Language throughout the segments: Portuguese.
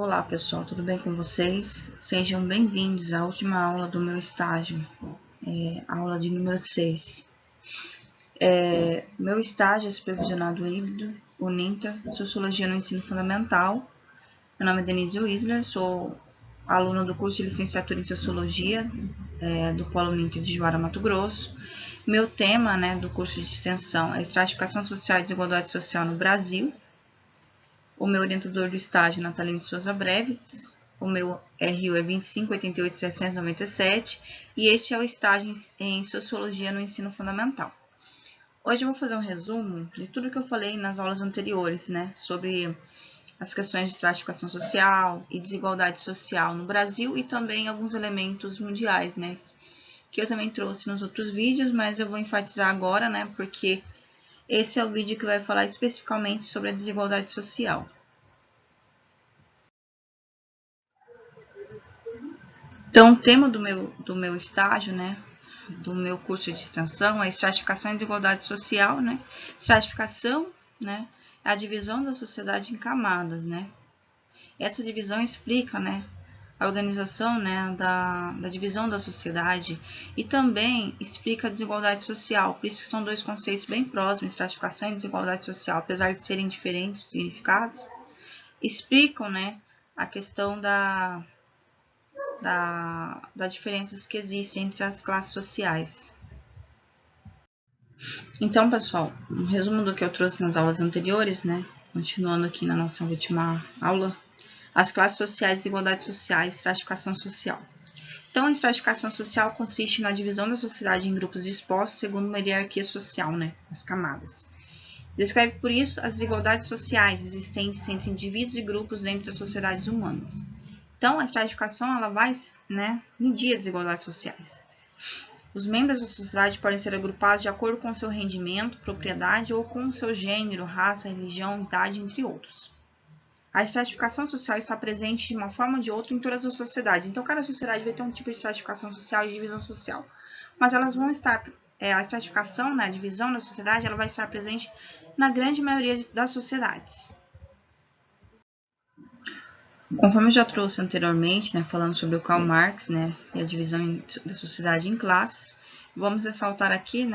Olá pessoal, tudo bem com vocês? Sejam bem-vindos à última aula do meu estágio, aula de número 6. Meu estágio é supervisionado híbrido, UNINTER, Sociologia no Ensino Fundamental. Meu nome é Denise Wisler, sou aluna do curso de licenciatura em Sociologia do Polo UNINTER de Juara, Mato Grosso. Meu tema do curso de extensão é Estratificação Social e Desigualdade Social no Brasil. O meu orientador do estágio é Natalino de Souza Breves. O meu RU é 25.88.797 e este é o estágio em Sociologia no Ensino Fundamental. Hoje eu vou fazer um resumo de tudo que eu falei nas aulas anteriores, sobre as questões de estratificação social e desigualdade social no Brasil e também alguns elementos mundiais, que eu também trouxe nos outros vídeos, mas eu vou enfatizar agora, porque esse é o vídeo que vai falar especificamente sobre a desigualdade social. Então, o tema do meu estágio, do meu curso de extensão é estratificação e desigualdade social, Estratificação, é a divisão da sociedade em camadas, Essa divisão explica, a organização, da divisão da sociedade e também explica a desigualdade social. Por isso que são dois conceitos bem próximos, estratificação e desigualdade social, apesar de serem diferentes os significados, explicam, a questão das diferenças que existem entre as classes sociais. Então, pessoal, um resumo do que eu trouxe nas aulas anteriores, continuando aqui na nossa última aula, as classes sociais, desigualdades sociais, estratificação social. Então, a estratificação social consiste na divisão da sociedade em grupos dispostos segundo uma hierarquia social, as camadas. Descreve, por isso, as desigualdades sociais existentes entre indivíduos e grupos dentro das sociedades humanas. Então, a estratificação ela vai medir as desigualdades sociais. Os membros da sociedade podem ser agrupados de acordo com seu rendimento, propriedade ou com seu gênero, raça, religião, idade, entre outros. A estratificação social está presente de uma forma ou de outra em todas as sociedades. Então, cada sociedade vai ter um tipo de estratificação social e divisão social. Mas elas vão estar, a estratificação, a divisão da sociedade, ela vai estar presente na grande maioria das sociedades. Conforme eu já trouxe anteriormente, falando sobre o Karl Marx, e a divisão da sociedade em classes, vamos ressaltar aqui,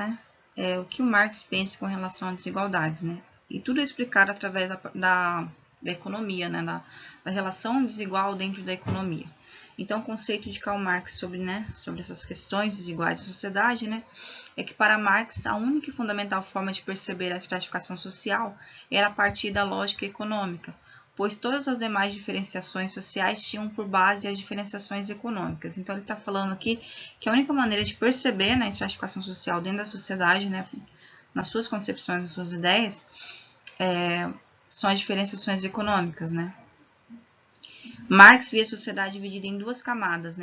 o que o Marx pensa com relação às desigualdades, E tudo é explicado através da economia, da relação desigual dentro da economia. Então, o conceito de Karl Marx sobre essas questões desiguais da sociedade, é que para Marx a única e fundamental forma de perceber a estratificação social era a partir da lógica econômica, pois todas as demais diferenciações sociais tinham por base as diferenciações econômicas. Então, ele está falando aqui que a única maneira de perceber a estratificação social dentro da sociedade, nas suas concepções, nas suas ideias, são as diferenciações econômicas, Marx via a sociedade dividida em duas camadas,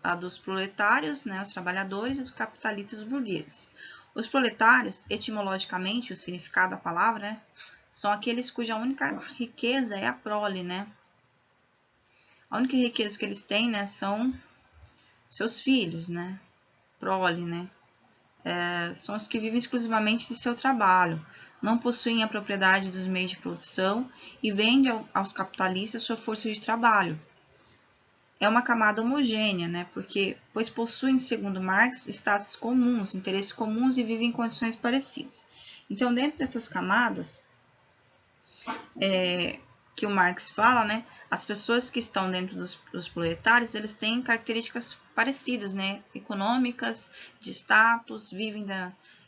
a dos proletários, os trabalhadores, e dos capitalistas burgueses. Os proletários, etimologicamente, o significado da palavra, são aqueles cuja única riqueza é a prole, A única riqueza que eles têm, são seus filhos, prole, são os que vivem exclusivamente de seu trabalho, não possuem a propriedade dos meios de produção e vendem aos capitalistas sua força de trabalho. É uma camada homogênea, pois possuem, segundo Marx, status comuns, interesses comuns e vivem em condições parecidas. Então, dentro dessas camadas, que o Marx fala, as pessoas que estão dentro dos proletários, eles têm características parecidas, econômicas, de status, vivem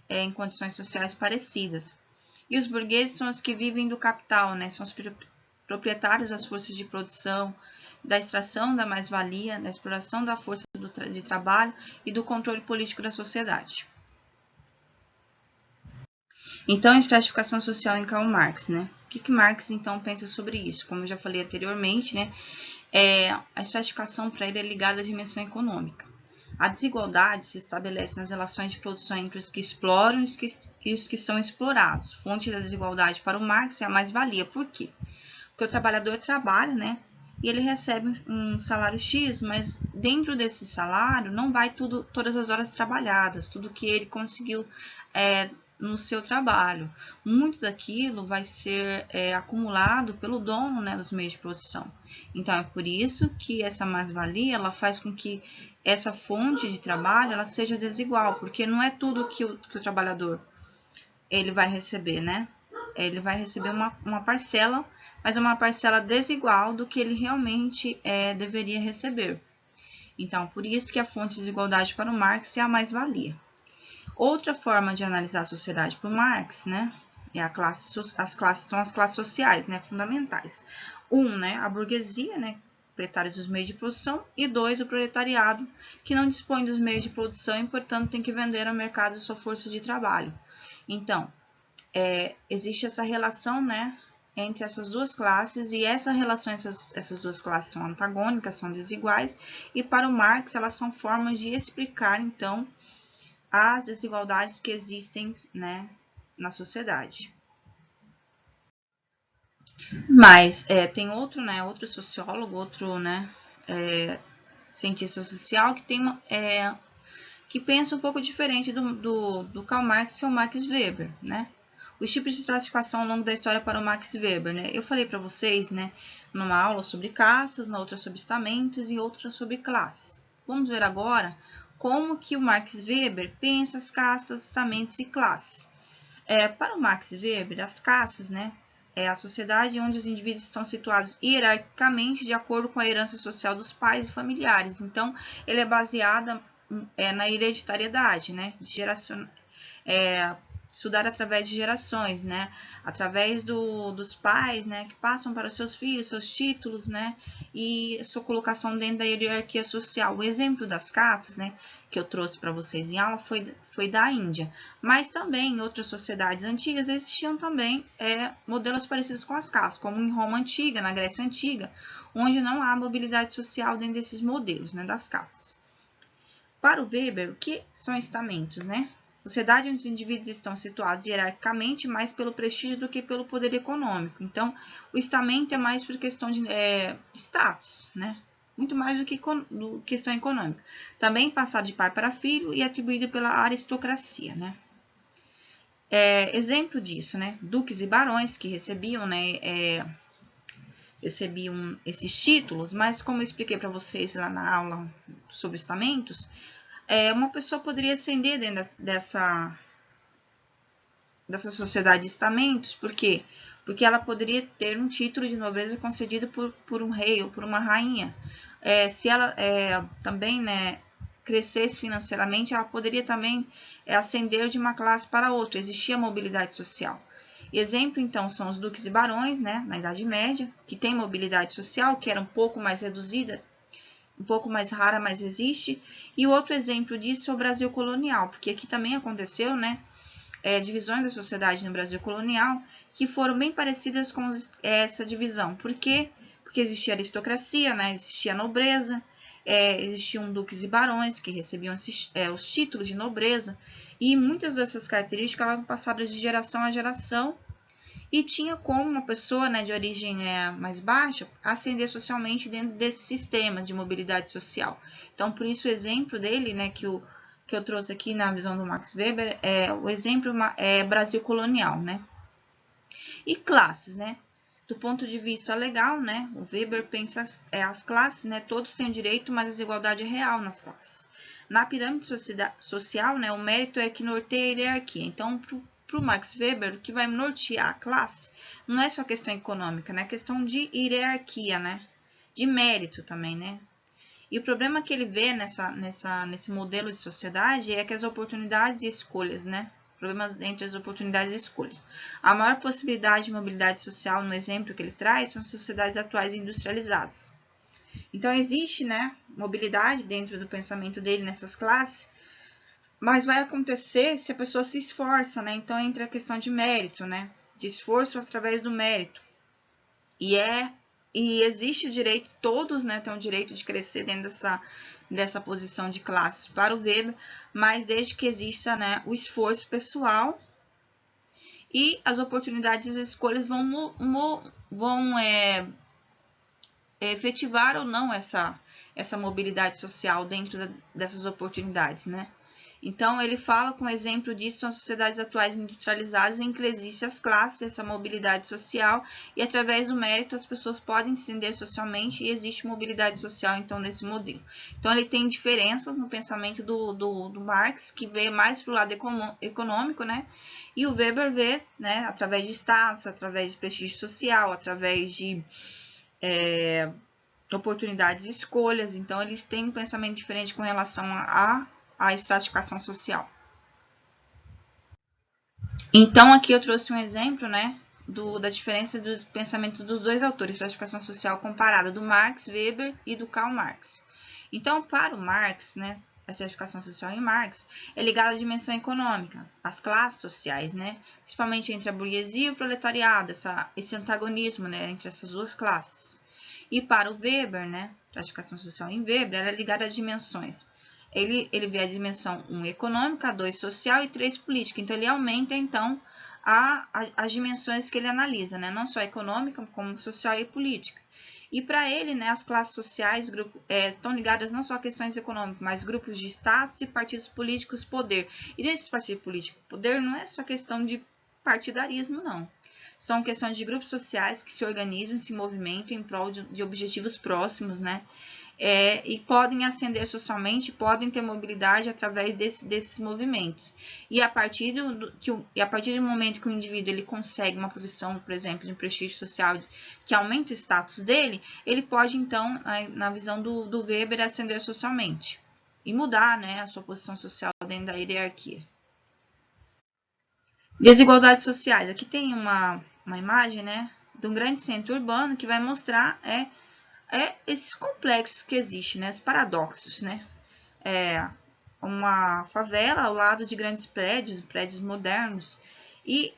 em condições sociais parecidas. E os burgueses são os que vivem do capital, são os proprietários das forças de produção, da extração da mais-valia, da exploração da força de trabalho e do controle político da sociedade. Então, a estratificação social em Karl Marx, O que Marx, então, pensa sobre isso? Como eu já falei anteriormente, a estratificação para ele é ligada à dimensão econômica. A desigualdade se estabelece nas relações de produção entre os que exploram e os que são explorados. Fonte da desigualdade para o Marx é a mais-valia. Por quê? Porque o trabalhador trabalha, e ele recebe um salário X, mas dentro desse salário não vai todas as horas trabalhadas, tudo que ele conseguiu no seu trabalho. Muito daquilo vai ser acumulado pelo dono, né, dos meios de produção. Então, é por isso que essa mais-valia, ela faz com que essa fonte de trabalho, ela seja desigual, porque não é tudo que o trabalhador ele vai receber, né? Ele vai receber uma parcela, mas é uma parcela desigual do que ele realmente deveria receber. Então, por isso que a fonte de desigualdade para o Marx é a mais-valia. Outra forma de analisar a sociedade para o Marx, né, é são as classes sociais, né, fundamentais. Né, a burguesia, né, proletários dos meios de produção, e 2, o proletariado, que não dispõe dos meios de produção e, portanto, tem que vender ao mercado sua força de trabalho. Então, existe essa relação, né, entre essas duas classes, e essa relação entre essas duas classes são antagônicas, são desiguais, e para o Marx elas são formas de explicar, então, as desigualdades que existem, né, na sociedade. Mas tem outro, né, outro sociólogo, outro, né, cientista social que tem que pensa um pouco diferente do Karl Marx, que é o Max Weber, né? Os tipos de classificação ao longo da história para o Max Weber, né? Eu falei para vocês, né, numa aula sobre caças, na outra sobre estamentos e outra sobre classes. Vamos ver agora como que o Max Weber pensa as castas, estamentos e classes. Para o Max Weber, as castas, né, é a sociedade onde os indivíduos estão situados hierarquicamente de acordo com a herança social dos pais e familiares. Então, ele é baseado na hereditariedade, né, estudar através de gerações, né, através dos pais, né, que passam para os seus filhos, seus títulos, né, e sua colocação dentro da hierarquia social. O exemplo das castas, né, que eu trouxe para vocês em aula foi da Índia, mas também em outras sociedades antigas existiam também modelos parecidos com as castas, como em Roma Antiga, na Grécia Antiga, onde não há mobilidade social dentro desses modelos, né, das castas. Para o Weber, o que são estamentos, né? Sociedade onde os indivíduos estão situados hierarquicamente mais pelo prestígio do que pelo poder econômico. Então, o estamento é mais por questão de status, né? Muito mais do que questão econômica. Também passado de pai para filho e atribuído pela aristocracia, né? Exemplo disso, né? Duques e barões que recebiam, né? Recebiam esses títulos, mas como eu expliquei para vocês lá na aula sobre estamentos, uma pessoa poderia ascender dentro dessa sociedade de estamentos. Por quê? Porque ela poderia ter um título de nobreza concedido por um rei ou por uma rainha. Se ela também, né, crescesse financeiramente, ela poderia também ascender de uma classe para outra. Existia mobilidade social. Exemplo, então, são os duques e barões, né, na Idade Média, que tem mobilidade social, que era um pouco mais reduzida, um pouco mais rara, mas existe. E o outro exemplo disso é o Brasil colonial, porque aqui também aconteceu, né, divisões da sociedade no Brasil colonial, que foram bem parecidas com essa divisão. Por quê? Porque existia aristocracia, né, existia nobreza, existiam duques e barões que recebiam os títulos de nobreza, e muitas dessas características eram passadas de geração a geração, e tinha como uma pessoa, né, de origem mais baixa ascender socialmente dentro desse sistema de mobilidade social. Então, por isso o exemplo dele, né, que eu trouxe aqui na visão do Max Weber, o exemplo Brasil colonial, né? E classes, né? Do ponto de vista legal, né, o Weber pensa as classes, né, todos têm o direito, mas a desigualdade é real nas classes. Na pirâmide social, né, o mérito é que norteia a hierarquia. Então, para o Max Weber, o que vai nortear a classe não é só questão econômica, né? É questão de hierarquia, né? De mérito também, né? E o problema que ele vê nesse modelo de sociedade é que as oportunidades e escolhas, né? Problemas entre as oportunidades e escolhas. A maior possibilidade de mobilidade social, no exemplo que ele traz, são as sociedades atuais industrializadas. Então, existe, né, mobilidade dentro do pensamento dele nessas classes, mas vai acontecer se a pessoa se esforça, né? Então, entra a questão de mérito, né? De esforço através do mérito. E existe o direito, todos, né, têm o direito de crescer dentro dessa posição de classes para o Weber, mas desde que exista, né, o esforço pessoal e as oportunidades e escolhas vão efetivar ou não essa mobilidade social dentro dessas oportunidades, né? Então, ele fala com exemplo disso são as sociedades atuais industrializadas em que existe as classes, essa mobilidade social, e através do mérito as pessoas podem ascender socialmente e existe mobilidade social, então, nesse modelo. Então, ele tem diferenças no pensamento do Marx, que vê mais para o lado econômico, né? E o Weber vê, né, através de status, através de prestígio social, através de oportunidades e escolhas. Então, eles têm um pensamento diferente com relação à estratificação social. Então, aqui eu trouxe um exemplo, né, da diferença do pensamento dos dois autores, estratificação social comparada, do Max Weber e do Karl Marx. Então, para o Marx, né, a estratificação social em Marx é ligada à dimensão econômica, às classes sociais, né, principalmente entre a burguesia e o proletariado, esse antagonismo, né, entre essas duas classes. E para o Weber, né, a estratificação social em Weber, ela é ligada às dimensões. Ele vê a dimensão 1 econômica, 2 social e 3 política. Então, ele aumenta, então, as dimensões que ele analisa, né? Não só econômica, como social e política. E para ele, né, as classes sociais estão ligadas não só a questões econômicas, mas grupos de status e partidos políticos, poder. E nesses partidos políticos, poder não é só questão de partidarismo, não. São questões de grupos sociais que se organizam e se movimentam em prol de objetivos próximos, né? E podem ascender socialmente, podem ter mobilidade através desses movimentos. E a partir do momento que o indivíduo ele consegue uma profissão, por exemplo, de prestígio social, que aumenta o status dele, ele pode, então, na visão do Weber, ascender socialmente e mudar, né, a sua posição social dentro da hierarquia. Desigualdades sociais. Aqui tem uma imagem, né, de um grande centro urbano que vai mostrar esses complexos que existem, né, os paradoxos, né? Uma favela ao lado de grandes prédios modernos, e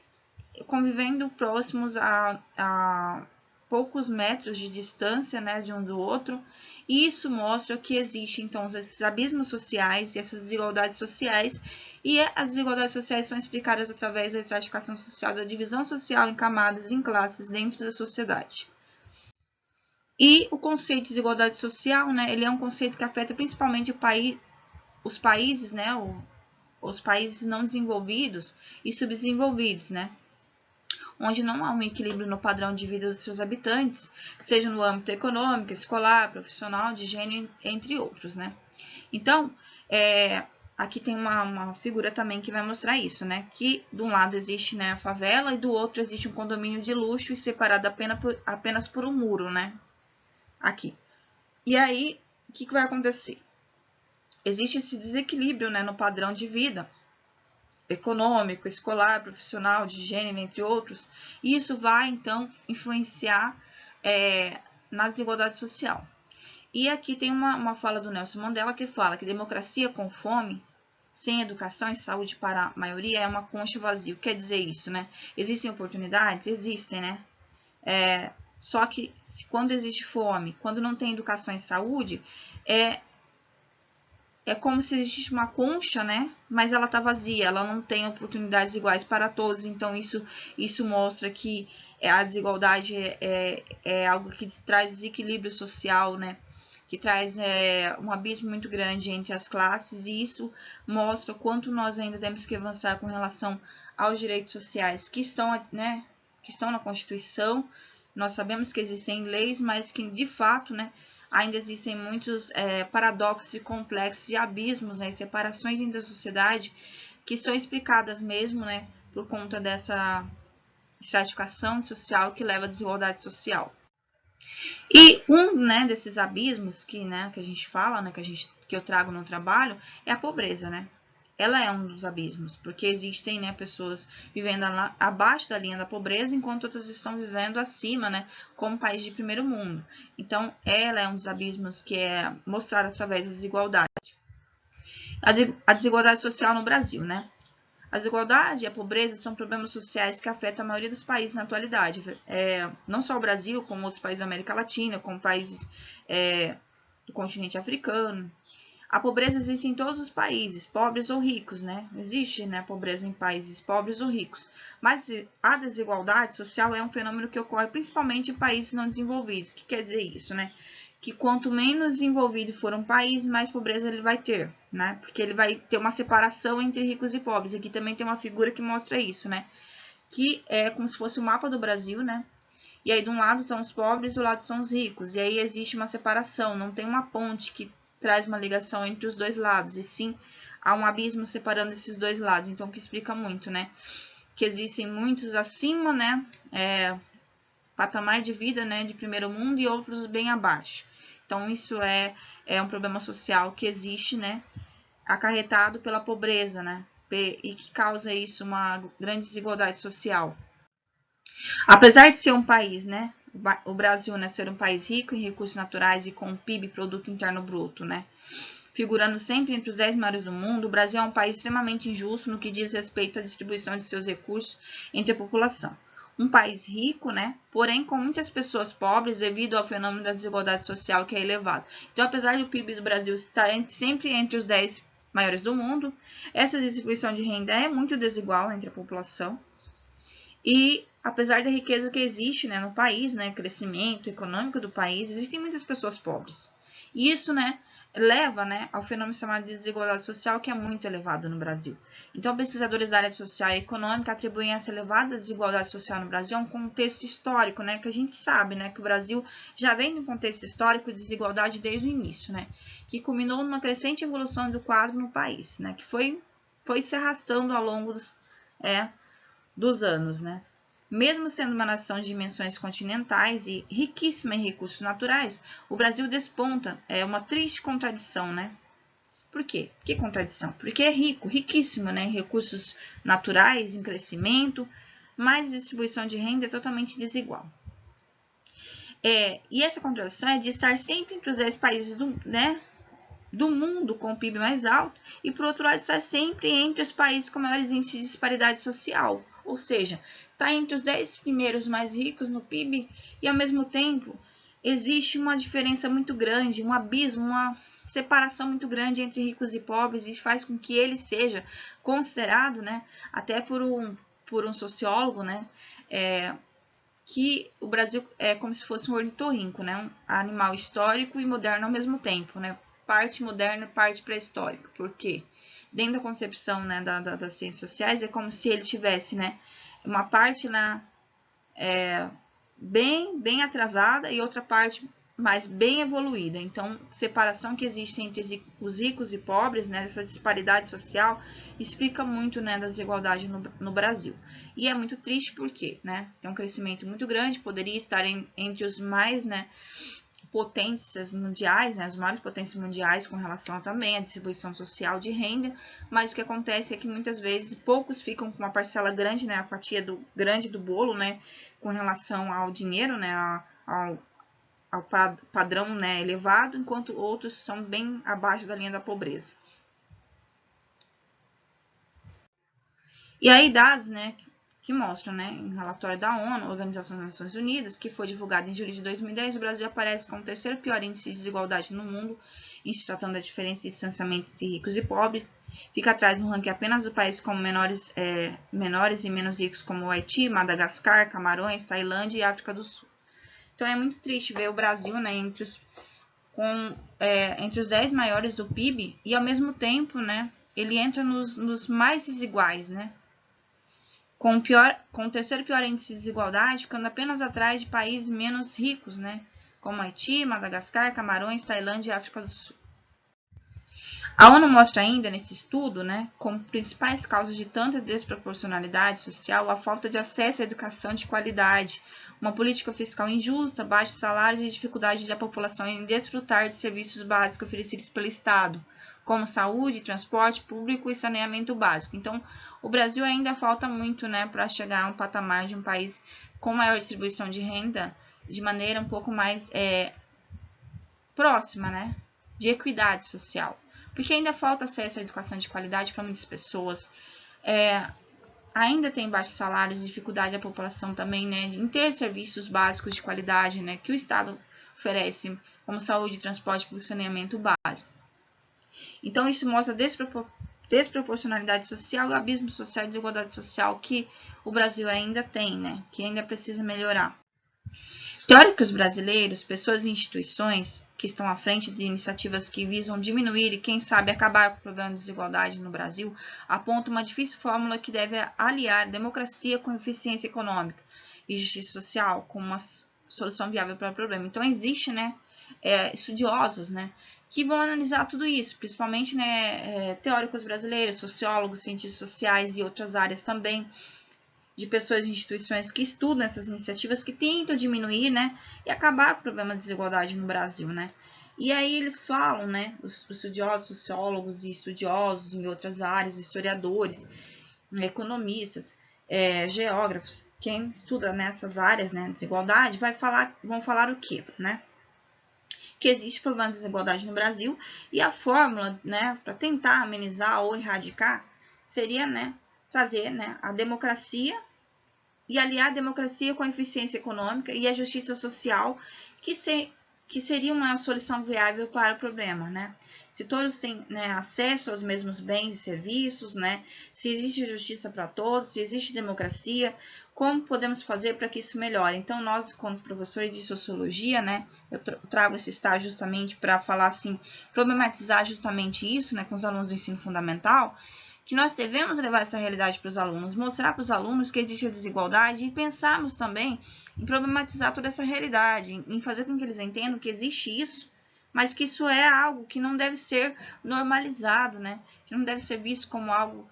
convivendo próximos a poucos metros de distância, né, de um do outro, e isso mostra que existem, então, esses abismos sociais e essas desigualdades sociais, e as desigualdades sociais são explicadas através da estratificação social, da divisão social em camadas e em classes dentro da sociedade. E o conceito de desigualdade social, né, ele é um conceito que afeta principalmente os países, né, os países não desenvolvidos e subdesenvolvidos, né, onde não há um equilíbrio no padrão de vida dos seus habitantes, seja no âmbito econômico, escolar, profissional, de gênero, entre outros, né. Então, aqui tem uma figura também que vai mostrar isso, né, que de um lado existe, né, a favela e do outro existe um condomínio de luxo e separado apenas por um muro, né. Aqui. E aí, o que vai acontecer? Existe esse desequilíbrio, né, no padrão de vida econômico, escolar, profissional, de gênero, entre outros, e isso vai, então, influenciar na desigualdade social. E aqui tem uma fala do Nelson Mandela que fala que democracia com fome, sem educação e saúde para a maioria, é uma concha vazia. O que quer dizer isso, né? Existem oportunidades? Existem, né? Só que quando existe fome, quando não tem educação e saúde, é como se existisse uma concha, né? Mas ela está vazia, ela não tem oportunidades iguais para todos. Então, isso mostra que a desigualdade é algo que traz desequilíbrio social, né? Que traz um abismo muito grande entre as classes, e isso mostra quanto nós ainda temos que avançar com relação aos direitos sociais que estão, né, que estão na Constituição. Nós sabemos que existem leis, mas que, de fato, né, ainda existem muitos paradoxos e complexos e abismos, né, separações dentro da sociedade que são explicadas mesmo, né, por conta dessa estratificação social que leva à desigualdade social. E né, desses abismos que a gente fala, né, que eu trago no trabalho, é a pobreza, né? Ela é um dos abismos, porque existem, né, pessoas vivendo abaixo da linha da pobreza, enquanto outras estão vivendo acima, né, como país de primeiro mundo. Então, ela é um dos abismos que é mostrado através da desigualdade. A desigualdade social no Brasil, né? A desigualdade e a pobreza são problemas sociais que afetam a maioria dos países na atualidade. Não só o Brasil, como outros países da América Latina, como países do continente africano. A pobreza existe em todos os países, pobres ou ricos, né? Existe, né, pobreza em países pobres ou ricos. Mas a desigualdade social é um fenômeno que ocorre principalmente em países não desenvolvidos. O que quer dizer isso, né? que quanto menos desenvolvido for um país, mais pobreza ele vai ter, né? Porque ele vai ter uma separação entre ricos e pobres. Aqui também tem uma figura que mostra isso, né? Que é como se fosse o mapa do Brasil, né? E aí, de um lado estão os pobres, do lado são os ricos. E aí existe uma separação, não tem uma ponte que traz uma ligação entre os dois lados, e sim há um abismo separando esses dois lados. Então, o que explica muito, né? Que existem muitos acima, né? Patamar de vida, né? De primeiro mundo e outros bem abaixo. Então, isso é um problema social que existe, né? Acarretado pela pobreza, né? E que causa isso uma grande desigualdade social. Apesar de ser um país, né? O Brasil, né, ser um país rico em recursos naturais e com um PIB, Produto Interno Bruto, né? Figurando sempre entre os 10 maiores do mundo, o Brasil é um país extremamente injusto no que diz respeito à distribuição de seus recursos entre a população. Um país rico, né? Porém com muitas pessoas pobres devido ao fenômeno da desigualdade social que é elevado. Então, apesar do PIB do Brasil estar sempre entre os 10 maiores do mundo, essa distribuição de renda é muito desigual entre a população. E apesar da riqueza que existe, né, no país, né, crescimento econômico do país, existem muitas pessoas pobres. E isso, né, leva, né, ao fenômeno chamado de desigualdade social, que é muito elevado no Brasil. Então, pesquisadores da área social e econômica atribuem essa elevada desigualdade social no Brasil a um contexto histórico, né, que a gente sabe, né, que o Brasil já vem de um contexto histórico de desigualdade desde o início, né, que culminou numa crescente evolução do quadro no país, né, que foi se arrastando ao longo dos anos, né? Mesmo sendo uma nação de dimensões continentais e riquíssima em recursos naturais, o Brasil desponta, é uma triste contradição, né? Por quê? Que contradição? Porque é rico, riquíssimo, né, em recursos naturais, em crescimento, mas a distribuição de renda é totalmente desigual. E essa contradição é de estar sempre entre os 10 países do mundo com o PIB mais alto e, por outro lado, estar sempre entre os países com maiores índices de disparidade social. Ou seja, está entre os 10 primeiros mais ricos no PIB e, ao mesmo tempo, existe uma diferença muito grande, um abismo, uma separação muito grande entre ricos e pobres e faz com que ele seja considerado, né, até por um sociólogo, né, que o Brasil é como se fosse um ornitorrinco, né, um animal histórico e moderno ao mesmo tempo, né, parte moderna e parte pré-histórica. Por quê? Dentro da concepção, né, das ciências sociais, é como se ele tivesse, né, uma parte lá bem atrasada e outra parte mais bem evoluída. Então, separação que existe entre os ricos e pobres, né, essa disparidade social, explica muito, né, da desigualdade no Brasil. E é muito triste porque, né, tem um crescimento muito grande, poderia estar entre os mais, né, potências mundiais, né, as maiores potências mundiais com relação também à distribuição social de renda, mas o que acontece é que muitas vezes poucos ficam com uma parcela grande, né, a fatia grande do bolo, né, com relação ao dinheiro, né, ao padrão, né, elevado, enquanto outros são bem abaixo da linha da pobreza. E aí dados, né, que mostram, né, em relatório da ONU, Organização das Nações Unidas, que foi divulgado em julho de 2010, o Brasil aparece como o terceiro pior índice de desigualdade no mundo, em se tratando da diferença de distanciamento entre ricos e pobres. Fica atrás no ranking apenas do país com menores e menos ricos, como o Haiti, Madagascar, Camarões, Tailândia e África do Sul. Então é muito triste ver o Brasil, né, entre os 10 maiores do PIB e, ao mesmo tempo, né, ele entra nos mais desiguais, né? Com o terceiro pior índice de desigualdade, ficando apenas atrás de países menos ricos, né, como Haiti, Madagascar, Camarões, Tailândia e África do Sul. A ONU mostra ainda, nesse estudo, né, como principais causas de tanta desproporcionalidade social a falta de acesso à educação de qualidade, uma política fiscal injusta, baixos salários e dificuldade da população em desfrutar de serviços básicos oferecidos pelo Estado, como saúde, transporte público e saneamento básico. Então, o Brasil ainda falta muito, né, para chegar a um patamar de um país com maior distribuição de renda, de maneira um pouco mais próxima, né, de equidade social. Porque ainda falta acesso à educação de qualidade para muitas pessoas. Ainda tem baixos salários, dificuldade da população também, né, em ter serviços básicos de qualidade, né, que o Estado oferece, como saúde, transporte público e saneamento básico. Então, isso mostra desproporcionalidade social e o abismo social e desigualdade social que o Brasil ainda tem, né, que ainda precisa melhorar. Teóricos brasileiros, pessoas e instituições que estão à frente de iniciativas que visam diminuir e, quem sabe, acabar com o problema de desigualdade no Brasil, apontam uma difícil fórmula que deve aliar democracia com eficiência econômica e justiça social como uma solução viável para o problema. Então, existe, né, estudiosos, né, que vão analisar tudo isso, principalmente, né, teóricos brasileiros, sociólogos, cientistas sociais e outras áreas também, de pessoas e instituições que estudam essas iniciativas, que tentam diminuir, né, e acabar com o problema de desigualdade no Brasil, né. E aí eles falam, né, os estudiosos, sociólogos e estudiosos em outras áreas, historiadores, economistas, geógrafos, quem estuda nessas áreas, né, desigualdade, vão falar o quê, né? Que existe problema de desigualdade no Brasil e a fórmula, né, para tentar amenizar ou erradicar seria, né, trazer, né, a democracia e aliar a democracia com a eficiência econômica e a justiça social, que seria uma solução viável para o problema, né? Se todos têm, né, acesso aos mesmos bens e serviços, né? Se existe justiça para todos, se existe democracia, como podemos fazer para que isso melhore? Então, nós, como professores de sociologia, né, eu trago esse estágio justamente para falar assim, problematizar justamente isso, né, com os alunos do ensino fundamental, que nós devemos levar essa realidade para os alunos, mostrar para os alunos que existe a desigualdade e pensarmos também em problematizar toda essa realidade, em fazer com que eles entendam que existe isso, mas que isso é algo que não deve ser normalizado, né? Que não deve ser visto como algo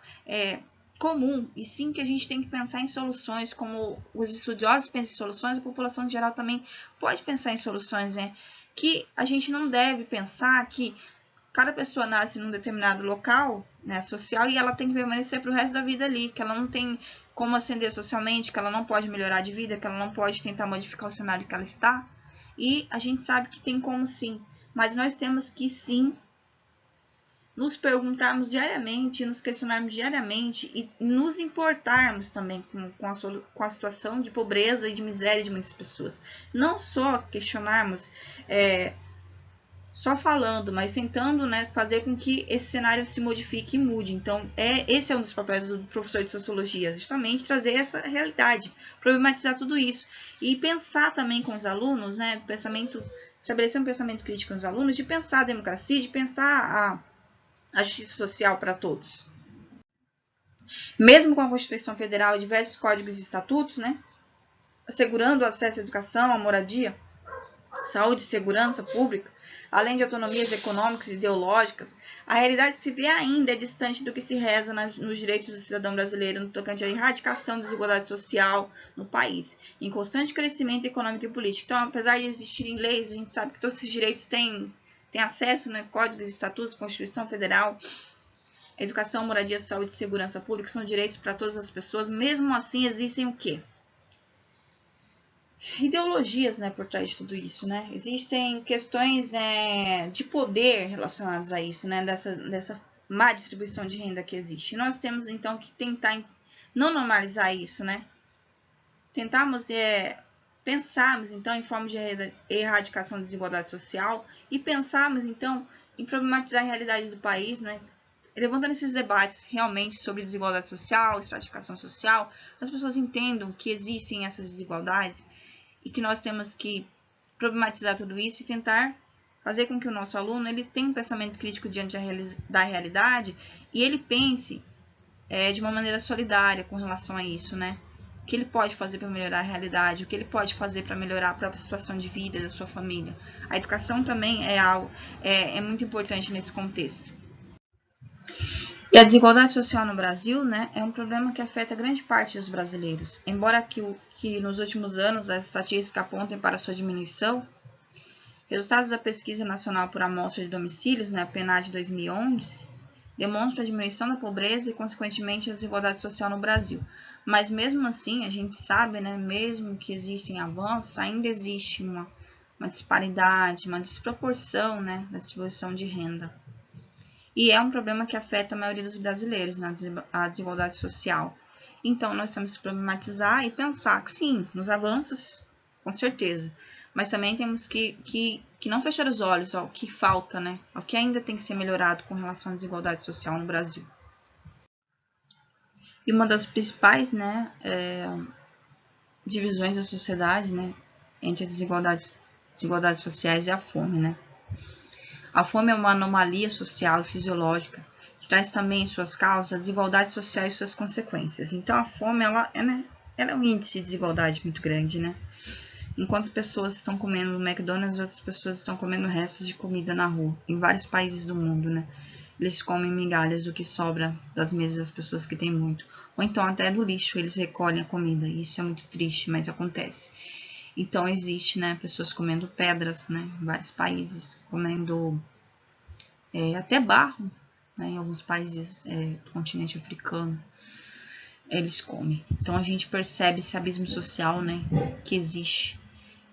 comum, e sim que a gente tem que pensar em soluções, como os estudiosos pensam em soluções, a população em geral também pode pensar em soluções, né? Que a gente não deve pensar que cada pessoa nasce num determinado local, né, social, e ela tem que permanecer para o resto da vida ali, que ela não tem como ascender socialmente, que ela não pode melhorar de vida, que ela não pode tentar modificar o cenário que ela está. E a gente sabe que tem como sim, mas nós temos que sim nos perguntarmos diariamente, nos questionarmos diariamente e nos importarmos também com a situação de pobreza e de miséria de muitas pessoas. Não só questionarmos só falando, mas tentando, né, fazer com que esse cenário se modifique e mude. Então, esse é um dos papéis do professor de sociologia, justamente trazer essa realidade, problematizar tudo isso e pensar também com os alunos, né, estabelecer um pensamento crítico com os alunos, de pensar a democracia, de pensar a justiça social para todos. Mesmo com a Constituição Federal e diversos códigos e estatutos, né, assegurando o acesso à educação, à moradia, saúde e segurança pública, além de autonomias econômicas e ideológicas, a realidade se vê ainda distante do que se reza nos direitos do cidadão brasileiro no tocante à erradicação da desigualdade social no país, em constante crescimento econômico e político. Então, apesar de existirem leis, a gente sabe que todos esses direitos têm acesso, né, códigos, estatutos, Constituição Federal, educação, moradia, saúde e segurança pública são direitos para todas as pessoas. Mesmo assim, existem o quê? Ideologias, né, por trás de tudo isso, né? Existem questões, né, de poder relacionadas a isso, né, dessa má distribuição de renda que existe. Nós temos, então, que tentar não normalizar isso, né? Tentarmos pensarmos, então, em forma de erradicação da desigualdade social e pensarmos, então, em problematizar a realidade do país, né? Levantando esses debates realmente sobre desigualdade social, estratificação social, as pessoas entendam que existem essas desigualdades e que nós temos que problematizar tudo isso e tentar fazer com que o nosso aluno ele tenha um pensamento crítico diante da realidade e ele pense de uma maneira solidária com relação a isso, né? O que ele pode fazer para melhorar a realidade, o que ele pode fazer para melhorar a própria situação de vida da sua família. A educação também é algo muito importante nesse contexto. E a desigualdade social no Brasil, né, é um problema que afeta grande parte dos brasileiros. Embora que nos últimos anos as estatísticas apontem para sua diminuição, resultados da Pesquisa Nacional por Amostra de Domicílios, né, a PNAD 2011, demonstram a diminuição da pobreza e, consequentemente, a desigualdade social no Brasil. Mas, mesmo assim, a gente sabe, né, mesmo que existem avanços, ainda existe uma disparidade, uma desproporção, né, da distribuição de renda. E é um problema que afeta a maioria dos brasileiros, né, a desigualdade social. Então, nós temos que problematizar e pensar que sim, nos avanços, com certeza, mas também temos que não fechar os olhos ao que falta, né, ao que ainda tem que ser melhorado com relação à desigualdade social no Brasil. E uma das principais, né, divisões da sociedade, né, entre as desigualdades sociais é a fome, né? A fome é uma anomalia social e fisiológica que traz também em suas causas a desigualdade social e suas consequências. Então, a fome, ela é um índice de desigualdade muito grande, né? Enquanto pessoas estão comendo no McDonald's, outras pessoas estão comendo restos de comida na rua, em vários países do mundo, né? Eles comem migalhas do que sobra das mesas das pessoas que têm muito. Ou então até do lixo eles recolhem a comida. Isso é muito triste, mas acontece. Então existe, né, pessoas comendo pedras, né, em vários países, comendo até barro, né, em alguns países do continente africano, eles comem. Então a gente percebe esse abismo social, né, que existe.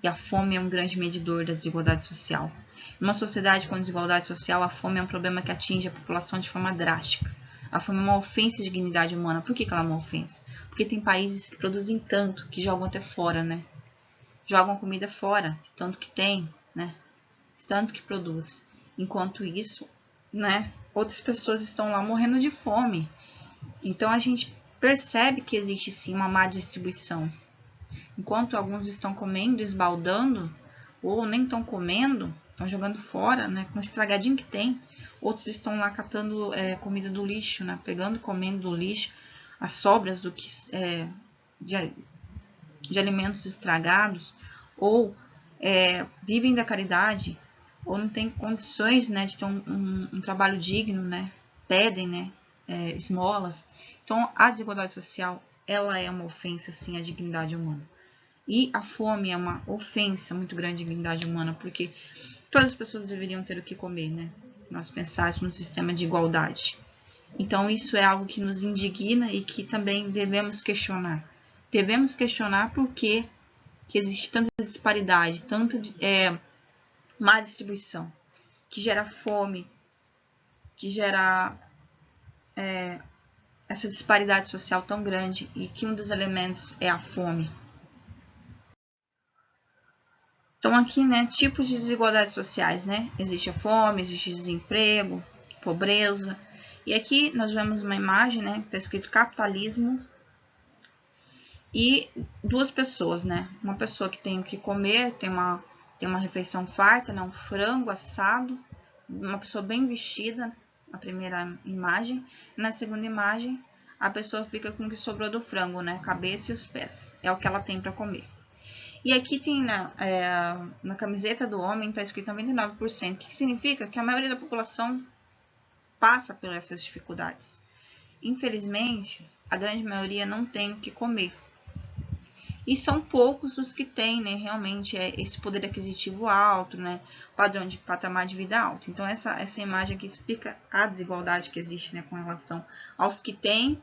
E a fome é um grande medidor da desigualdade social. Em uma sociedade com desigualdade social, a fome é um problema que atinge a população de forma drástica. A fome é uma ofensa à dignidade humana. Por que ela é uma ofensa? Porque tem países que produzem tanto, que jogam até fora, né? Jogam comida fora, de tanto que tem, né? De tanto que produz. Enquanto isso, né? Outras pessoas estão lá morrendo de fome. Então a gente percebe que existe sim uma má distribuição. Enquanto alguns estão comendo, esbaldando, ou nem estão comendo, estão jogando fora, né, com o estragadinho que tem. Outros estão lá catando comida do lixo, né, pegando e comendo do lixo, as sobras de alimentos estragados, ou vivem da caridade, ou não têm condições, né, de ter um trabalho digno, né, pedem, né, esmolas. Então, a desigualdade social, ela é uma ofensa, sim, à dignidade humana. E a fome é uma ofensa muito grande à dignidade humana, porque todas as pessoas deveriam ter o que comer, né? Nós pensássemos no sistema de igualdade. Então, isso é algo que nos indigna e que também devemos questionar. Devemos questionar por que existe tanta disparidade, tanta má distribuição, que gera fome, que gera essa disparidade social tão grande e que um dos elementos é a fome. Então, aqui, né, tipos de desigualdades sociais, né? Existe a fome, existe desemprego, pobreza. E aqui nós vemos uma imagem, né, que está escrito capitalismo e duas pessoas, né? Uma pessoa que tem o que comer, tem uma refeição farta, né, um frango assado, uma pessoa bem vestida, na primeira imagem. Na segunda imagem, a pessoa fica com o que sobrou do frango, né, cabeça e os pés. É o que ela tem para comer. E aqui tem na camiseta do homem está escrito 99%, o que significa que a maioria da população passa por essas dificuldades. Infelizmente, a grande maioria não tem o que comer. E são poucos os que têm, né, realmente esse poder aquisitivo alto, né, padrão de patamar de vida alto. Então, essa imagem aqui explica a desigualdade que existe, né, com relação aos que têm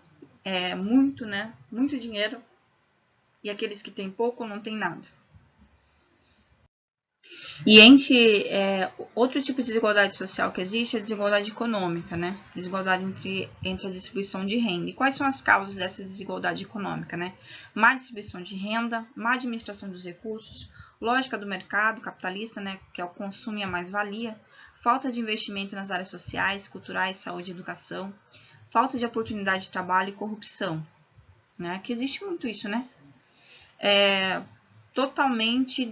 muito, né, muito dinheiro, e aqueles que têm pouco não têm nada. E outro tipo de desigualdade social que existe é a desigualdade econômica, né? Desigualdade entre a distribuição de renda. E quais são as causas dessa desigualdade econômica, né? Má distribuição de renda, má administração dos recursos, lógica do mercado capitalista, né? Que é o consumo e a mais-valia, falta de investimento nas áreas sociais, culturais, saúde e educação, falta de oportunidade de trabalho e corrupção, né? Que existe muito isso, né? Totalmente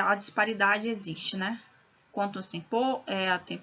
a disparidade existe, né? Quantos tem pouco,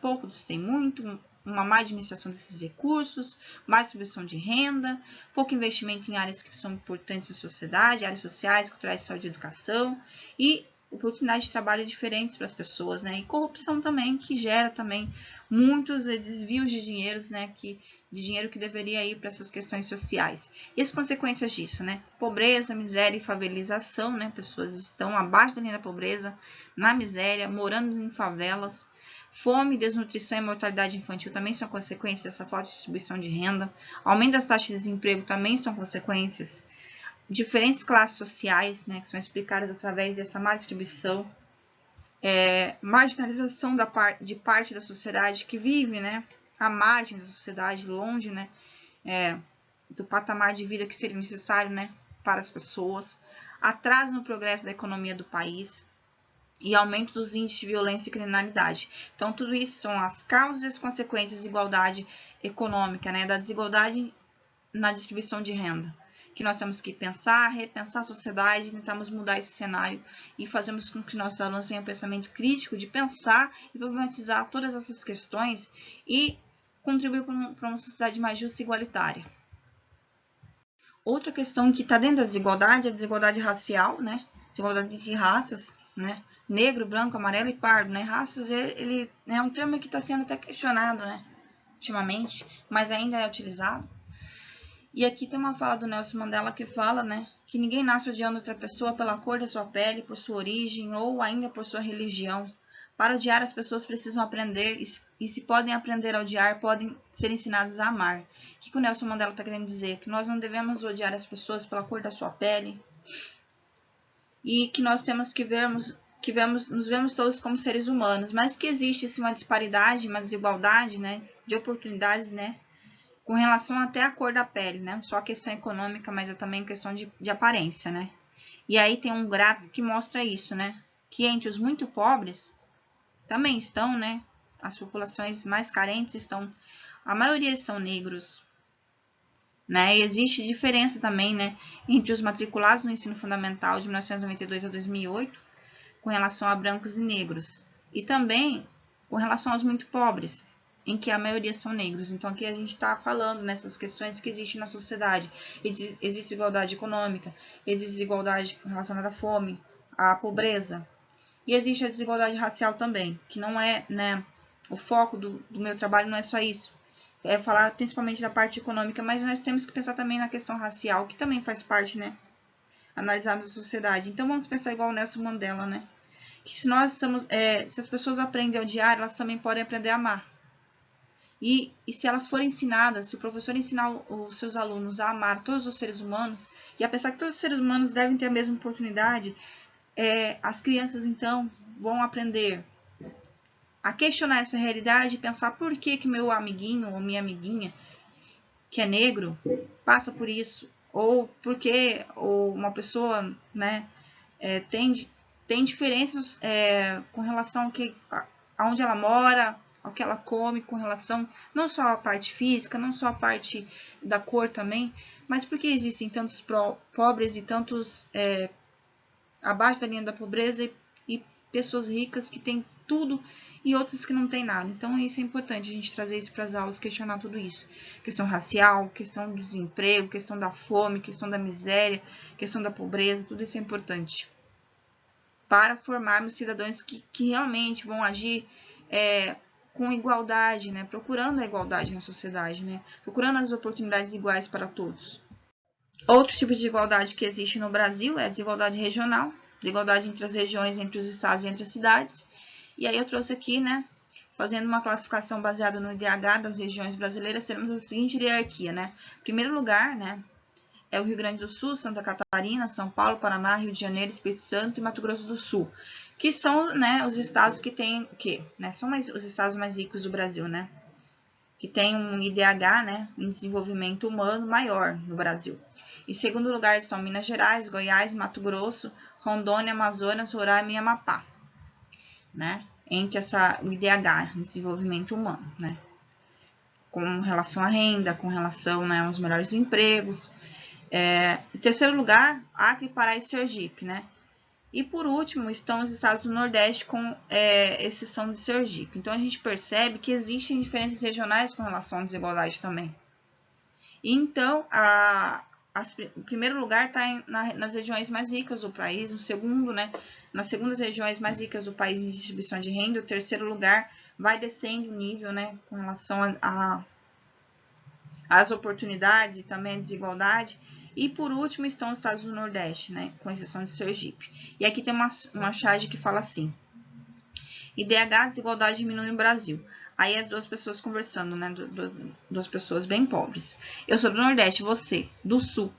outros têm muito, uma má administração desses recursos, má distribuição de renda, pouco investimento em áreas que são importantes na sociedade, áreas sociais, culturais, saúde e educação, e oportunidades de trabalho diferentes para as pessoas, né? E corrupção também, que gera também muitos desvios de dinheiros, né? De dinheiro que deveria ir para essas questões sociais. E as consequências disso, né? Pobreza, miséria e favelização, né? Pessoas estão abaixo da linha da pobreza, na miséria, morando em favelas. Fome, desnutrição e mortalidade infantil também são consequências dessa falta de distribuição de renda. Aumento das taxas de desemprego também são consequências. Diferentes classes sociais, né, que são explicadas através dessa má distribuição, marginalização de parte da sociedade que vive, né, à margem da sociedade, longe, né, do patamar de vida que seria necessário, né, para as pessoas, atraso no progresso da economia do país e aumento dos índices de violência e criminalidade. Então, tudo isso são as causas e as consequências da desigualdade econômica, né, da desigualdade na distribuição de renda. que nós temos que pensar, repensar a sociedade, tentarmos mudar esse cenário e fazermos com que nossos alunos tenham um pensamento crítico de pensar e problematizar todas essas questões e contribuir para uma sociedade mais justa e igualitária. Outra questão que está dentro da desigualdade é a desigualdade racial, né? Desigualdade de raças, né? Negro, branco, amarelo e pardo, né? Raças, ele é um termo que está sendo até questionado, né? Ultimamente, mas ainda é utilizado. E aqui tem uma fala do Nelson Mandela que fala, né? Que ninguém nasce odiando outra pessoa pela cor da sua pele, por sua origem ou ainda por sua religião. Para odiar, as pessoas precisam aprender, e se podem aprender a odiar, podem ser ensinadas a amar. O que o Nelson Mandela está querendo dizer? Que nós não devemos odiar as pessoas pela cor da sua pele, e que nós temos que nos vemos todos como seres humanos, mas que existe sim, uma disparidade, uma desigualdade, né, de oportunidades, né, com relação até à cor da pele, né, não só a questão econômica, mas é também questão de aparência, né. E aí tem um gráfico que mostra isso, né, que entre os muito pobres também estão, né, as populações mais carentes estão, a maioria são negros, né, e existe diferença também, né, entre os matriculados no ensino fundamental de 1992 a 2008, com relação a brancos e negros, e também com relação aos muito pobres, em que a maioria são negros. Então aqui a gente está falando nessas questões que existem na sociedade. Existe desigualdade econômica, existe desigualdade relacionada à fome, à pobreza, e existe a desigualdade racial também, que não é, né, o foco do meu trabalho não é só isso. É falar principalmente da parte econômica, mas nós temos que pensar também na questão racial, que também faz parte, né? Analisarmos a sociedade. Então vamos pensar igual o Nelson Mandela, né? Que se nós estamos, se as pessoas aprendem a odiar, elas também podem aprender a amar. E se elas forem ensinadas, se o professor ensinar os seus alunos a amar todos os seres humanos, e a pensar que todos os seres humanos devem ter a mesma oportunidade, as crianças então vão aprender a questionar essa realidade e pensar por que meu amiguinho ou minha amiguinha que é negro passa por isso, ou porque uma pessoa, né, tem diferenças com relação aonde ela mora, ao que ela come, com relação não só à parte física, não só à parte da cor também, mas porque existem tantos pobres e tantos abaixo da linha da pobreza e pessoas ricas que têm tudo e outros que não têm nada. Então, isso é importante, a gente trazer isso para as aulas, questionar tudo isso. Questão racial, questão do desemprego, questão da fome, questão da miséria, questão da pobreza, tudo isso é importante. Para formarmos cidadãos que realmente vão agir com igualdade, né? Procurando a igualdade na sociedade, né? Procurando as oportunidades iguais para todos. Outro tipo de igualdade que existe no Brasil é a desigualdade regional, desigualdade entre as regiões, entre os estados e entre as cidades. E aí eu trouxe aqui, né, fazendo uma classificação baseada no IDH das regiões brasileiras, temos a seguinte hierarquia, né? Primeiro lugar, né, é o Rio Grande do Sul, Santa Catarina, São Paulo, Paraná, Rio de Janeiro, Espírito Santo e Mato Grosso do Sul, que são, né, os estados que têm, são os estados mais ricos do Brasil, né? Que tem um IDH, né, em desenvolvimento humano maior no Brasil. Em segundo lugar estão Minas Gerais, Goiás, Mato Grosso, Rondônia, Amazonas, Roraima e Amapá, né? Entre o IDH, em desenvolvimento humano, né? Com relação à renda, com relação, né, aos melhores empregos. Em terceiro lugar, Acre, Pará e Sergipe, né? E por último estão os estados do Nordeste, com exceção de Sergipe. Então a gente percebe que existem diferenças regionais com relação à desigualdade também. E então, o primeiro lugar está nas regiões mais ricas do país, o segundo, né, nas segundas regiões mais ricas do país em distribuição de renda, o terceiro lugar vai descendo o nível, né, com relação às oportunidades e também à desigualdade. E por último estão os estados do Nordeste, né, com exceção de Sergipe. E aqui tem uma charge que fala assim: IDH, desigualdade diminui no Brasil. Aí as duas pessoas conversando, né, duas pessoas bem pobres. Eu sou do Nordeste, você, do Sul.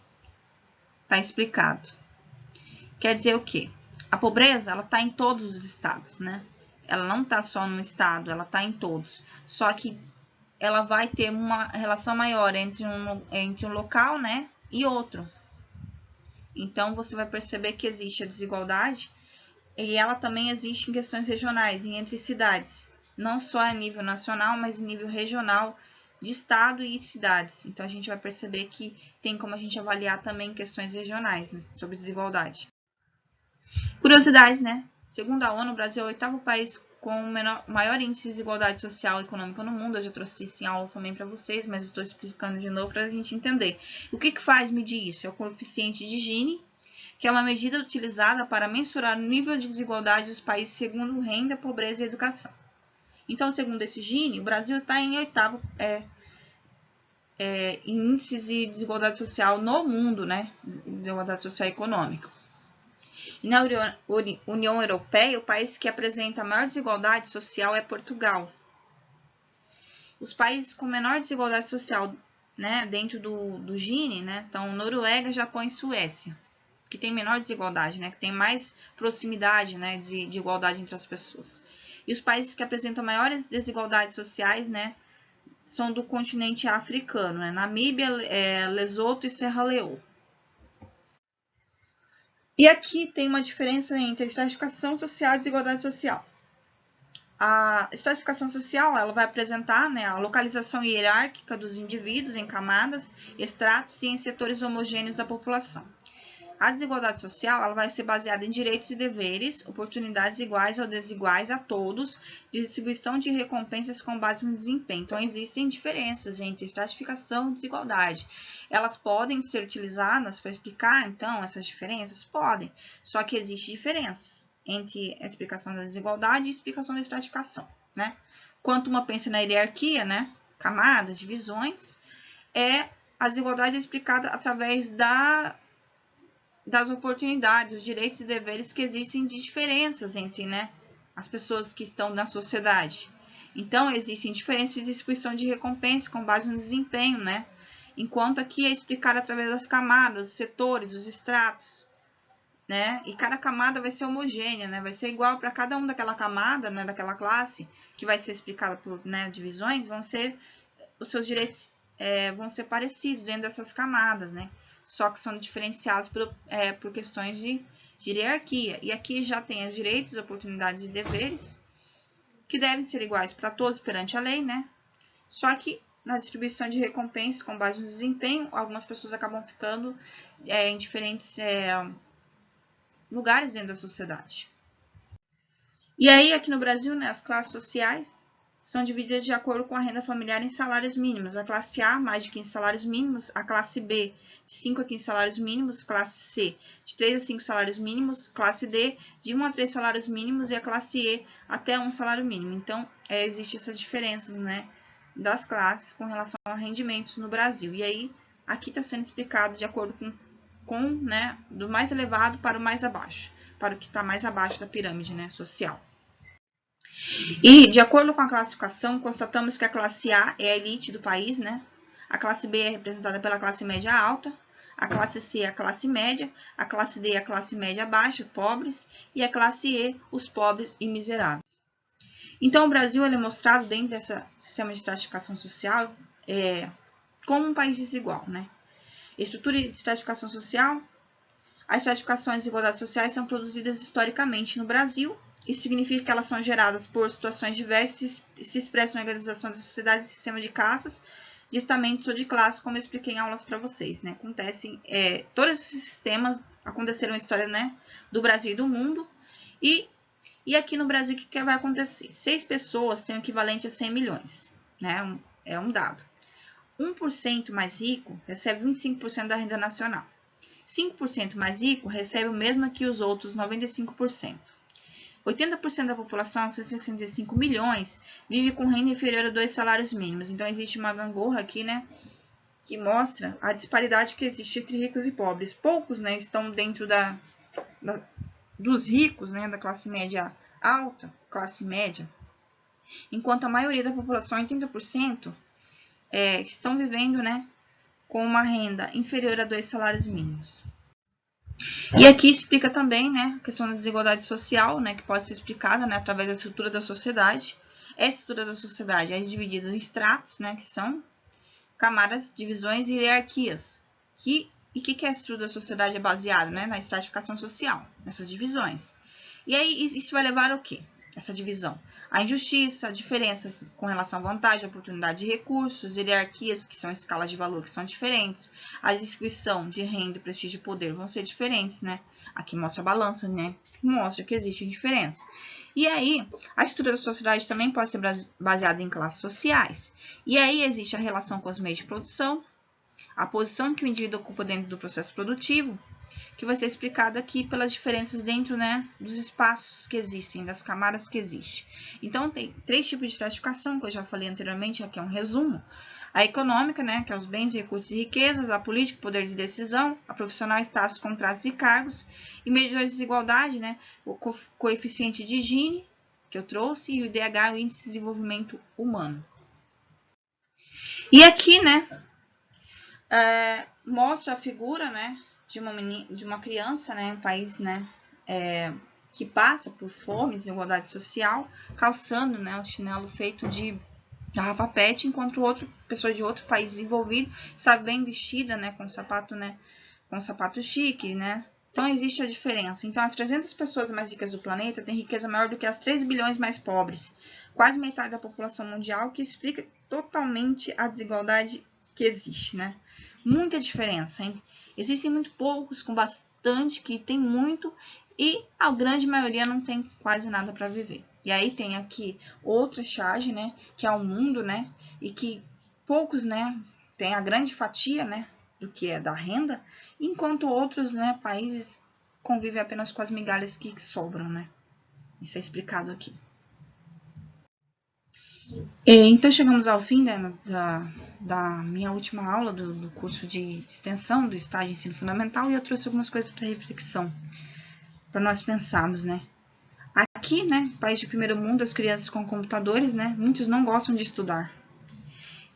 Tá explicado. Quer dizer o quê? A pobreza, ela tá em todos os estados, né? Ela não tá só no estado, ela tá em todos. Só que ela vai ter uma relação maior entre um local, né, e outro. Então, você vai perceber que existe a desigualdade e ela também existe em questões regionais e entre cidades. Não só a nível nacional, mas em nível regional, de estado e cidades. Então, a gente vai perceber que tem como a gente avaliar também questões regionais, né, sobre desigualdade. Curiosidades, né? Segundo a ONU, o Brasil é o 8º país com o maior índice de desigualdade social e econômica no mundo. Eu já trouxe isso em aula também para vocês, mas estou explicando de novo para a gente entender. O que faz medir isso? É o coeficiente de Gini, que é uma medida utilizada para mensurar o nível de desigualdade dos países segundo renda, pobreza e educação. Então, segundo esse Gini, o Brasil está em 8º índices de desigualdade social no mundo, né? Desigualdade social e econômica. E na União Europeia, o país que apresenta a maior desigualdade social é Portugal. Os países com menor desigualdade social, né, dentro do Gini, né, estão Noruega, Japão e Suécia, que tem menor desigualdade, né, que tem mais proximidade, né, de igualdade entre as pessoas. E os países que apresentam maiores desigualdades sociais, né, são do continente africano, né, Namíbia, Lesoto e Serra Leoa. E aqui tem uma diferença entre estratificação social e desigualdade social. A estratificação social ela vai apresentar, né, a localização hierárquica dos indivíduos em camadas, estratos e em setores homogêneos da população. A desigualdade social ela vai ser baseada em direitos e deveres, oportunidades iguais ou desiguais a todos, distribuição de recompensas com base no desempenho. Então, existem diferenças entre estratificação e desigualdade. Elas podem ser utilizadas para explicar, então, essas diferenças? Podem, só que existe diferença entre a explicação da desigualdade e a explicação da estratificação, né? Quanto uma pensa na hierarquia, né, camadas, divisões, a desigualdade é explicada através das oportunidades, os direitos e deveres que existem de diferenças entre, né, as pessoas que estão na sociedade. Então, existem diferenças de distribuição de recompensa com base no desempenho, né? Enquanto aqui é explicado através das camadas, os setores, os estratos, né? E cada camada vai ser homogênea, né? Vai ser igual para cada um daquela camada, né, daquela classe, que vai ser explicada por, né, divisões, os seus direitos vão ser parecidos dentro dessas camadas, né? Só que são diferenciados por questões de hierarquia. E aqui já tem os direitos, oportunidades e deveres, que devem ser iguais para todos perante a lei, né? Só que na distribuição de recompensas com base no desempenho, algumas pessoas acabam ficando em diferentes lugares dentro da sociedade. E aí, aqui no Brasil, né, as classes sociais são divididas de acordo com a renda familiar em salários mínimos. A classe A, mais de 15 salários mínimos. A classe B, de 5 a 15 salários mínimos. Classe C, de 3 a 5 salários mínimos. Classe D, de 1 a 3 salários mínimos. E a classe E, até 1 salário mínimo. Então, existem essas diferenças, né, das classes com relação a rendimentos no Brasil. E aí, aqui está sendo explicado de acordo né, do mais elevado para o mais abaixo. Para o que está mais abaixo da pirâmide, né, social. E, de acordo com a classificação, constatamos que a classe A é a elite do país, né? A classe B é representada pela classe média alta, a classe C é a classe média, a classe D é a classe média baixa, pobres, e a classe E, os pobres e miseráveis. Então, o Brasil é mostrado dentro desse sistema de estratificação social como um país desigual, né? Estrutura de estratificação social. As estratificações e desigualdades sociais são produzidas historicamente no Brasil. Isso significa que elas são geradas por situações diversas e se expressam na organização da sociedade em sistema de castas, de estamentos ou de classes, como eu expliquei em aulas para vocês, né? Todos esses sistemas aconteceram na história, né, do Brasil e do mundo. E aqui no Brasil, o que vai acontecer? 6 pessoas têm o equivalente a 100 milhões, né? É um dado. 1% mais rico recebe 25% da renda nacional. 5% mais rico recebe o mesmo que os outros 95%. 80% da população, 65 milhões, vive com renda inferior a 2 salários mínimos. Então, existe uma gangorra aqui, né, que mostra a disparidade que existe entre ricos e pobres. Poucos, né, estão dentro dos ricos, né, da classe média alta, classe média, enquanto a maioria da população, 80%, estão vivendo, né, com uma renda inferior a 2 salários mínimos. E aqui explica também, né, a questão da desigualdade social, né, que pode ser explicada, né, através da estrutura da sociedade. A estrutura da sociedade é dividida em estratos, né, que são camadas, divisões e hierarquias. E o que a estrutura da sociedade é baseada, né, na estratificação social, nessas divisões. E aí isso vai levar ao quê? essa divisão. A injustiça, diferenças com relação à vantagem, oportunidade de recursos, hierarquias, que são escalas de valor que são diferentes, a distribuição de renda, prestígio e poder vão ser diferentes, né? Aqui mostra a balança, né? Mostra que existe diferença. E aí, a estrutura da sociedade também pode ser baseada em classes sociais. E aí existe a relação com os meios de produção, a posição que o indivíduo ocupa dentro do processo produtivo, que vai ser explicado aqui pelas diferenças dentro, né, dos espaços que existem, das camadas que existem. Então, tem 3 tipos de estratificação, que eu já falei anteriormente, aqui é um resumo. A econômica, né, que é os bens, recursos e riquezas, a política, poder de decisão, a profissional, status, contratos e cargos, e medidores de desigualdade, né, o coeficiente de Gini, que eu trouxe, e o IDH, o Índice de Desenvolvimento Humano. E aqui, né, mostra a figura, né, de uma criança, né, um país, né, que passa por fome, desigualdade social, calçando, né, um chinelo feito de garrafa PET, enquanto pessoa de outro país desenvolvido está bem vestida, né, com sapato chique, né. Então, existe a diferença. Então, as 300 pessoas mais ricas do planeta têm riqueza maior do que as 3 bilhões mais pobres, quase metade da população mundial, que explica totalmente a desigualdade que existe, né. Muita diferença, hein? Existem muito poucos com bastante, que tem muito, e a grande maioria não tem quase nada para viver. E aí tem aqui outra charge, né, que é o mundo, né, e que poucos, né, tem a grande fatia, né, do que é da renda, enquanto outros, né, países convivem apenas com as migalhas que sobram, né. Isso é explicado aqui. Então, chegamos ao fim da minha última aula do curso de extensão do estágio de ensino fundamental, e eu trouxe algumas coisas para reflexão, para nós pensarmos, né? Aqui, né, país de primeiro mundo, as crianças com computadores, né, muitos não gostam de estudar.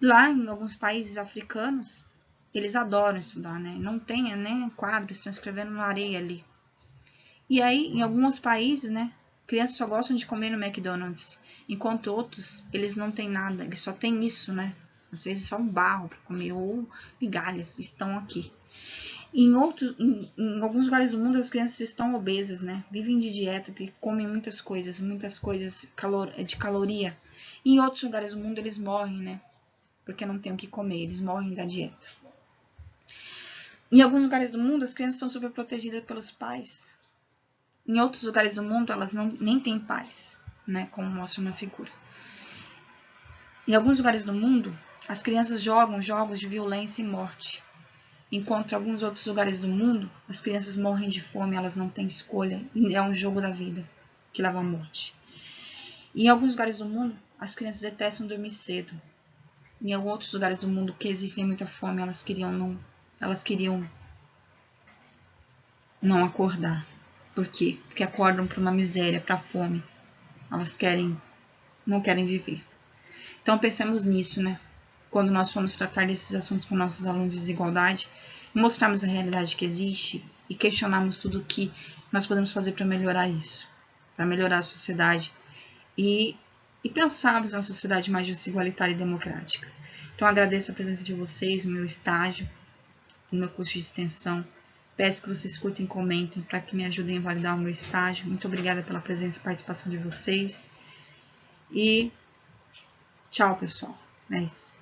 Lá, em alguns países africanos, eles adoram estudar, né? Não tem nem quadro, estão escrevendo na areia ali. E aí, em alguns países, né, crianças só gostam de comer no McDonald's, enquanto outros, eles não têm nada, eles só têm isso, né? Às vezes só um barro para comer, ou migalhas, estão aqui. Em alguns lugares do mundo, as crianças estão obesas, né? Vivem de dieta, porque comem muitas coisas de caloria. E em outros lugares do mundo, eles morrem, né? Porque não tem o que comer, eles morrem da dieta. Em alguns lugares do mundo, as crianças são super protegidas pelos pais. Em outros lugares do mundo, elas nem têm pais, né? Como mostra na figura. Em alguns lugares do mundo, as crianças jogam jogos de violência e morte. Enquanto em alguns outros lugares do mundo, as crianças morrem de fome, elas não têm escolha, e é um jogo da vida que leva à morte. E em alguns lugares do mundo, as crianças detestam dormir cedo. Em outros lugares do mundo que existem muita fome, elas queriam não acordar. Por quê? Porque acordam para uma miséria, para a fome. Elas não querem viver. Então, pensemos nisso, né? Quando nós formos tratar desses assuntos com nossos alunos de desigualdade, mostrarmos a realidade que existe e questionarmos tudo o que nós podemos fazer para melhorar isso, para melhorar a sociedade e pensarmos em uma sociedade mais justa, igualitária e democrática. Então, agradeço a presença de vocês no meu estágio, no meu curso de extensão. Peço que vocês curtem e comentem para que me ajudem a validar o meu estágio. Muito obrigada pela presença e participação de vocês. E tchau, pessoal. É isso.